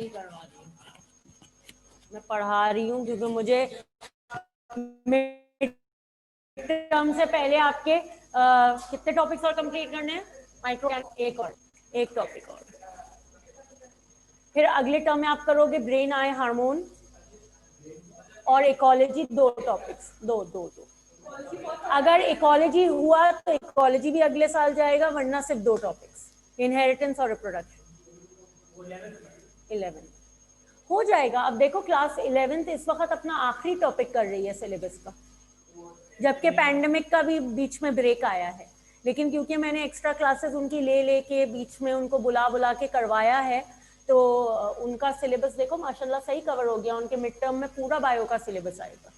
नहीं करवा रही हूँ, मैं पढ़ा रही हूँ क्योंकि मुझे मिड टर्म से पहले आपके कितने टॉपिक्स और कंप्लीट करने हैं? माइक्रो एक टॉपिक और, फिर अगले टर्म में आप करोगे ब्रेन आई हार्मोन और इकोलॉजी, 2 टॉपिक्स, दो। अगर इकोलॉजी हुआ तो इकोलॉजी भी अगले साल जाएगा, वरना सिर्फ 2 टॉपिक्स, इनहेरिटेंस और रिप्रोडक्शन। 11 हो जाएगा। अब देखो क्लास 11th इस वक्त अपना आखिरी टॉपिक कर रही है सिलेबस का, जबकि पैंडेमिक का भी बीच में ब्रेक आया है, लेकिन क्योंकि मैंने एक्स्ट्रा क्लासेस उनकी ले के बीच में उनको बुला के करवाया है, तो उनका सिलेबस देखो माशाल्लाह सही कवर हो गया। उनके मिड टर्म में पूरा बायो का सिलेबस आएगा।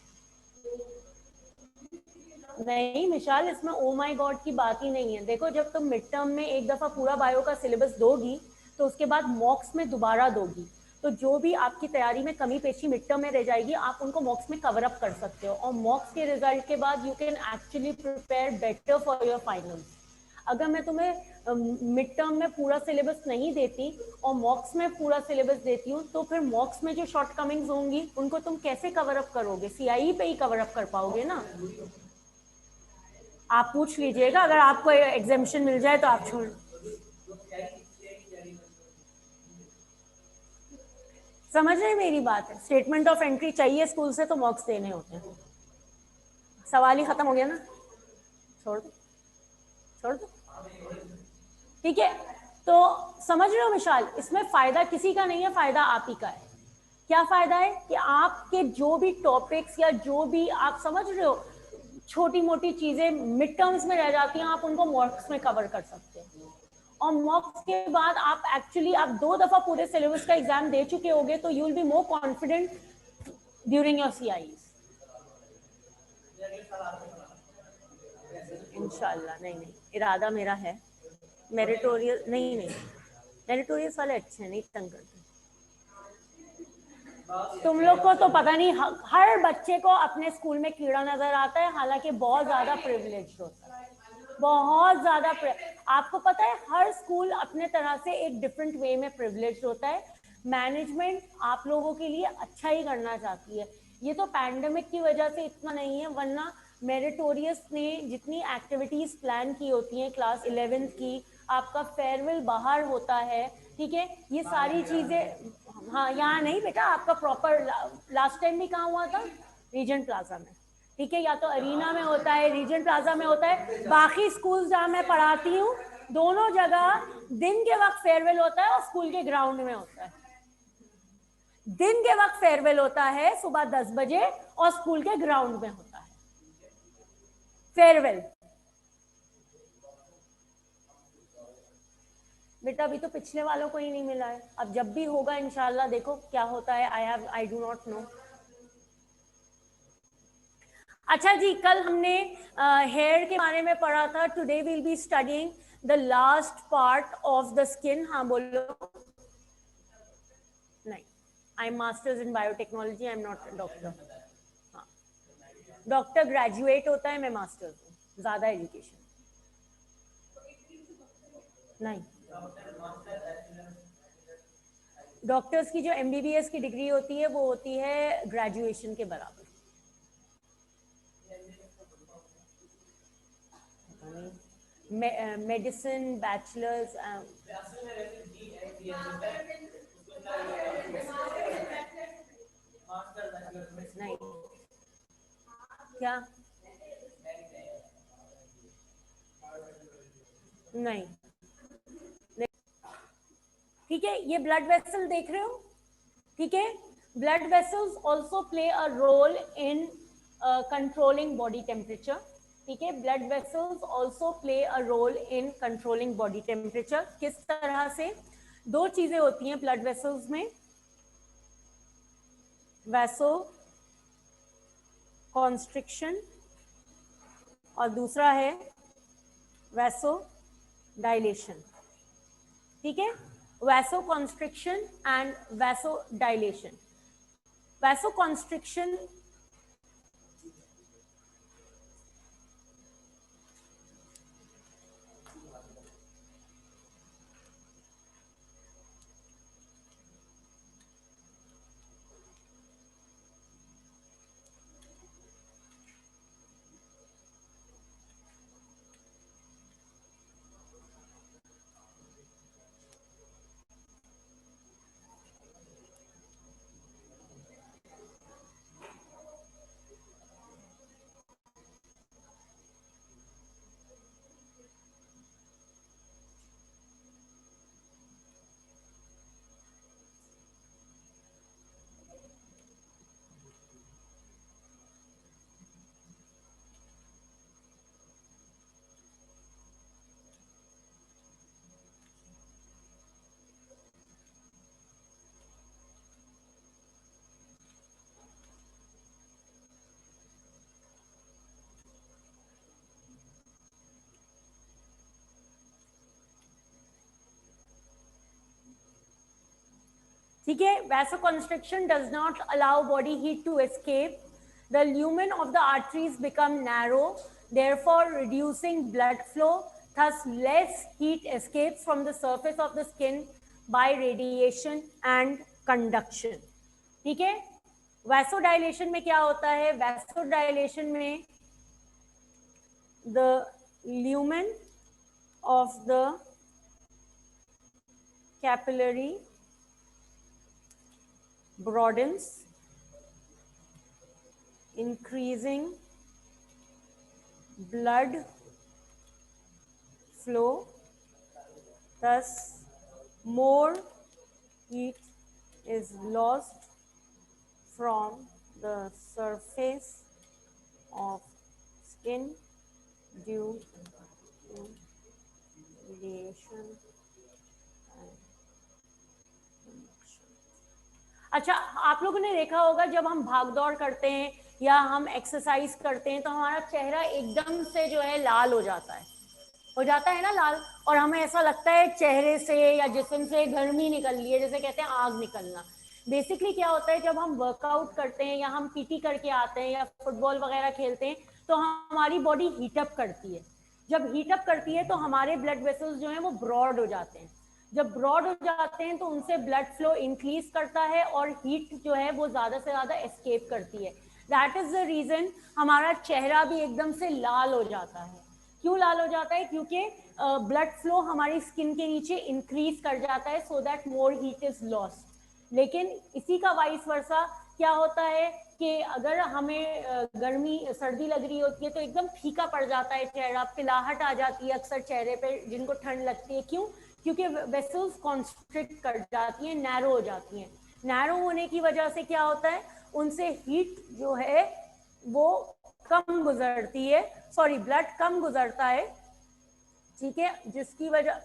नहीं मिशाल, इसमें ओ माय गॉड की बात ही नहीं है। देखो जब तुम मिड टर्म में एक दफा पूरा बायो का सिलेबस दोगी तो उसके बाद मॉक्स में दोबारा दोगी, तो जो भी आपकी तैयारी में कमी पेशी मिड टर्म में रह जाएगी आप उनको मॉक्स में कवर अप कर सकते हो, और मॉक्स के रिजल्ट के बाद you can actually prepare better for your finals. अगर मैं तुम्हें मिड टर्म में पूरा सिलेबस नहीं देती और मॉक्स में पूरा सिलेबस देती हूँ, तो फिर मॉक्स में जो शॉर्ट कमिंग्स होंगी उनको तुम कैसे कवर अप करोगे? सीआईई पे ही कवर अप कर पाओगे ना। आप पूछ लीजिएगा, अगर आपको एग्जेम्पशन मिल जाए तो आप छोड़। समझ रहे मेरी बात है? स्टेटमेंट ऑफ एंट्री चाहिए स्कूल से तो मॉक्स देने होते हैं। सवाल ही खत्म हो गया ना, छोड़ दो। ठीक है, तो समझ रहे हो विशाल, इसमें फायदा किसी का नहीं है, फायदा आप ही का है। क्या फायदा है कि आपके जो भी टॉपिक्स या जो भी आप समझ रहे हो छोटी मोटी चीजें मिड टर्म्स में रह जाती हैं, आप उनको मॉक्स में कवर कर सकते हैं, और मॉक्स के बाद आप एक्चुअली आप 2 दफा पूरे सिलेबस का एग्जाम दे चुके होगे, तो you will be more confident during your CIs. इंशाल्लाह। नहीं, इरादा मेरा है। मेरिटोरियल नहीं, मेरिटोरियस वाले अच्छे हैं, नहीं तंग करते। तुम लोग को तो पता नहीं, हर बच्चे को अपने स्कूल में कीड़ा नजर आता है, हालांकि बहुत ज्यादा प्रिविलेज होता है, बहुत ज्यादा। आपको पता है हर स्कूल अपने तरह से एक डिफरेंट वे में प्रिविलेज होता है। मैनेजमेंट आप लोगों के लिए अच्छा ही करना चाहती है, ये तो पैंडेमिक की वजह से इतना नहीं है, वरना मेरिटोरियस ने जितनी एक्टिविटीज प्लान की होती हैं क्लास 11th की, आपका फेयरवेल बाहर होता है, ठीक है, ये सारी चीजें। हाँ यहाँ नहीं बेटा, आपका प्रॉपर लास्ट टाइम भी कहाँ हुआ था? रीजेंट प्लाजा में, ठीक है, या तो अरीना में होता है, रीजेंट प्लाजा में होता है। बाकी स्कूल जहाँ मैं पढ़ाती हूँ दोनों जगह दिन के वक्त फेयरवेल होता है और स्कूल के ग्राउंड में होता है। दिन के वक्त फेयरवेल होता है सुबह 10 बजे और स्कूल के ग्राउंड में होता है फेयरवेल। बेटा अभी तो पिछले वालों को ही नहीं मिला है, अब जब भी होगा इंशाल्लाह देखो क्या होता है। I do not know. अच्छा जी, कल हमने हेयर के बारे में पढ़ा था। Today will be studying the last part of the skin. हाँ बोलो। नहीं, I am masters in biotechnology, I am not doctor. हाँ, डॉक्टर ग्रेजुएट होता है, मैं मास्टर्स हूँ, ज्यादा एजुकेशन नहीं। डॉक्टर्स की जो एमबीबीएस की डिग्री होती है वो होती है ग्रेजुएशन के बराबर। मेडिसिन बैचलर्स नहीं। क्या? नहीं, ठीक है, ये ब्लड वेसल देख रहे हो, ठीक है, blood vessels also play a role in controlling body temperature, ठीक है, blood vessels also play a role in controlling body temperature. किस तरह से? 2 चीजें होती हैं ब्लड वेसल्स में, वैसो कॉन्स्ट्रिक्शन और दूसरा है वैसो डायलेशन, ठीक है, vasoconstriction and vasodilation. Vasoconstriction ठीक है, vasoconstriction does not allow body heat to escape. The lumen of the arteries become narrow, therefore reducing blood flow. Thus less heat escapes from the surface of the skin by radiation and conduction. ठीक है, vasodilation में क्या होता है? vasodilation में the lumen of the capillary broadens, increasing blood flow. Thus, more heat is lost from the surface of skin due to radiation. अच्छा, आप लोगों ने देखा होगा जब हम भाग दौड़ करते हैं या हम एक्सरसाइज करते हैं तो हमारा चेहरा एकदम से जो है लाल हो जाता है ना लाल, और हमें ऐसा लगता है चेहरे से या जिस्म से गर्मी निकल रही है, जैसे कहते हैं आग निकलना। बेसिकली क्या होता है, जब हम वर्कआउट करते हैं या हम पीटी करके आते हैं या फुटबॉल वगैरह खेलते हैं तो हमारी बॉडी हीटअप करती है। जब हीटअप करती है तो हमारे ब्लड वेसल्स जो हैं वो ब्रॉड हो जाते हैं। जब ब्रॉड हो जाते हैं तो उनसे ब्लड फ्लो इंक्रीज करता है और हीट जो है वो ज़्यादा से ज़्यादा एस्केप करती है। दैट इज़ द रीज़न हमारा चेहरा भी एकदम से लाल हो जाता है। क्यों लाल हो जाता है? क्योंकि ब्लड फ्लो हमारी स्किन के नीचे इंक्रीज कर जाता है, so that more heat is lost. लेकिन इसी का वाइस वर्सा क्या होता है कि अगर हमें गर्मी सर्दी लग रही होती है तो एकदम फीका पड़ जाता है चेहरा, पिलाहट आ जाती है अक्सर चेहरे पे जिनको ठंड लगती है। क्यों? क्योंकि वेसल्स कॉन्स्ट्रिक्ट कर जाती हैं, नैरो हो जाती हैं। नैरो होने की वजह से क्या होता है, उनसे हीट जो है वो कम गुजरती है, सॉरी ब्लड कम गुजरता है, ठीक है, जिसकी वजह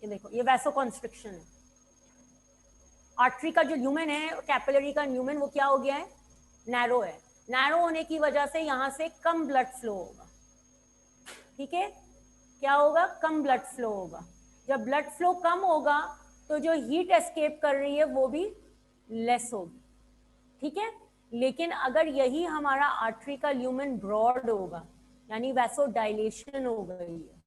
ये देखो ये वैसोकॉन्स्ट्रिक्शन है। आर्टरी का जो ल्यूमेन है, कैपिलरी का ल्यूमेन, वो क्या हो गया है? नैरो है। नैरो होने की वजह से यहां से कम ब्लड फ्लो होगा। ठीक है, क्या होगा? कम ब्लड फ्लो होगा। जब ब्लड फ्लो कम होगा तो जो हीट एस्केप कर रही है वो भी लेस होगी। ठीक है, लेकिन अगर यही हमारा आर्टरी का ल्यूमेन ब्रॉड होगा, यानी वैसोडाइलेशन हो गई है,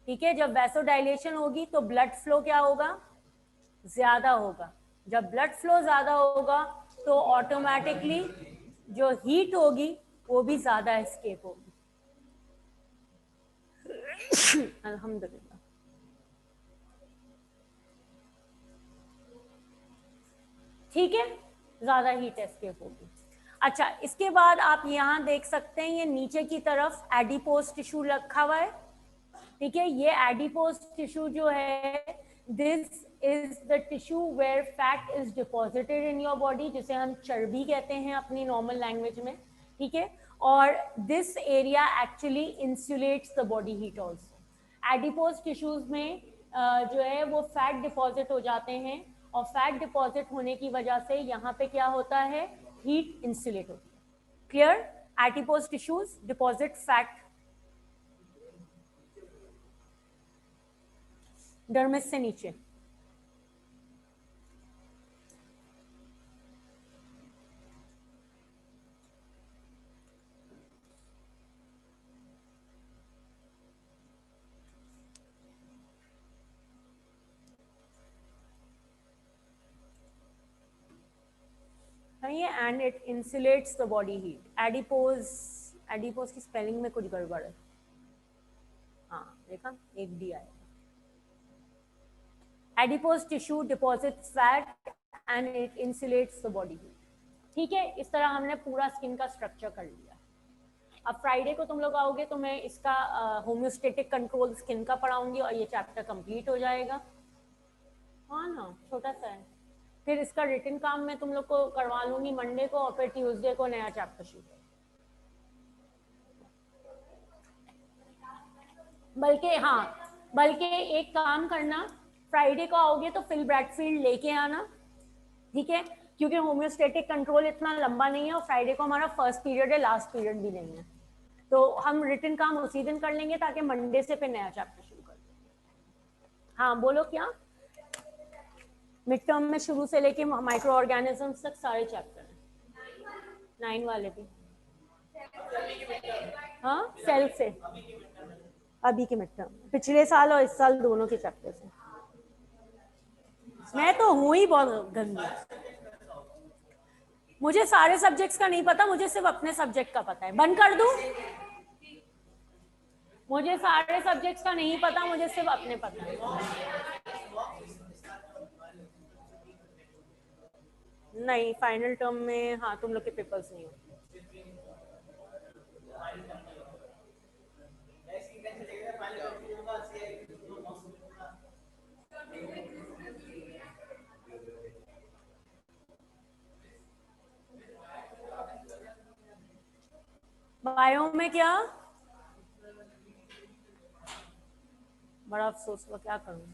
ठीक है, जब वैसोडाइलेशन होगी तो ब्लड फ्लो क्या होगा? ज्यादा होगा। जब ब्लड फ्लो ज्यादा होगा तो ऑटोमेटिकली जो हीट होगी वो भी ज्यादा एस्केप होगी। अल्हम्दुलिल्लाह। ठीक है, ज्यादा हीट एस्केप होगी। अच्छा, इसके बाद आप यहाँ देख सकते हैं ये नीचे की तरफ एडिपोज टिश्यू रखा हुआ है। ठीक है, ये एडिपोज टिश्यू जो है, this is the tissue where fat is deposited in your body, जिसे हम चर्बी कहते हैं अपनी नॉर्मल लैंग्वेज में। ठीक है, और this area actually insulates the body heat also. Adipose tissues में जो है वो फैट डिपॉजिट हो जाते हैं, और फैट डिपॉजिट होने की वजह से यहाँ पे क्या होता है? हीट इंसुलेट होती है। Clear? Adipose tissues deposit fat dermis से नीचे। And it insulates the body heat. Adipose, adipose की स्पेलिंग में कुछ गड़बड़ है। हाँ देखा, एक डी आया। Adipose tissue deposits fat and it insulates the body heat. ठीक है, इस तरह हमने पूरा स्किन का स्ट्रक्चर कर लिया। अब फ्राइडे को तुम लोग आओगे तो मैं इसका होम्योस्टेटिक कंट्रोल स्किन का पढ़ाऊंगी और ये चैप्टर कंप्लीट हो जाएगा। हाँ ना, छोटा सा है। फिर इसका रिटन काम मैं तुम लोग को करवा लूंगी मंडे को, और फिर ट्यूसडे को नया चैप्टर शुरू। बल्कि एक काम करना, फ्राइडे को आओगे तो फिल ब्रैडफील्ड लेके आना। ठीक है, क्योंकि होम्योस्टेटिक कंट्रोल इतना लंबा नहीं है और फ्राइडे को हमारा फर्स्ट पीरियड है, लास्ट पीरियड भी नहीं है, तो हम रिटन काम उसी दिन कर लेंगे ताकि मंडे से फिर नया चैप्टर शुरू कर दें। हाँ बोलो क्या? मिड टर्म में शुरू से लेके माइक्रो ऑर्गेनिजम्स तक सारे चैप्टर हैं, 9 वाले भी। हाँ सेल से अभी के मिड टर्म, पिछले साल और इस साल दोनों के चैप्टर से। मैं तो हूँ ही बहुत गंदी, मुझे सारे सब्जेक्ट्स का नहीं पता, मुझे सिर्फ अपने सब्जेक्ट का पता है। बंद कर दूं? मुझे सारे सब्जेक्ट्स का नहीं पता, मुझे सिर्फ अपने पता है। नहीं फाइनल टर्म में हाँ तुम लोग के पेपर्स नहीं होते। बायो में क्या? बड़ा अफसोस हुआ, क्या करूँ।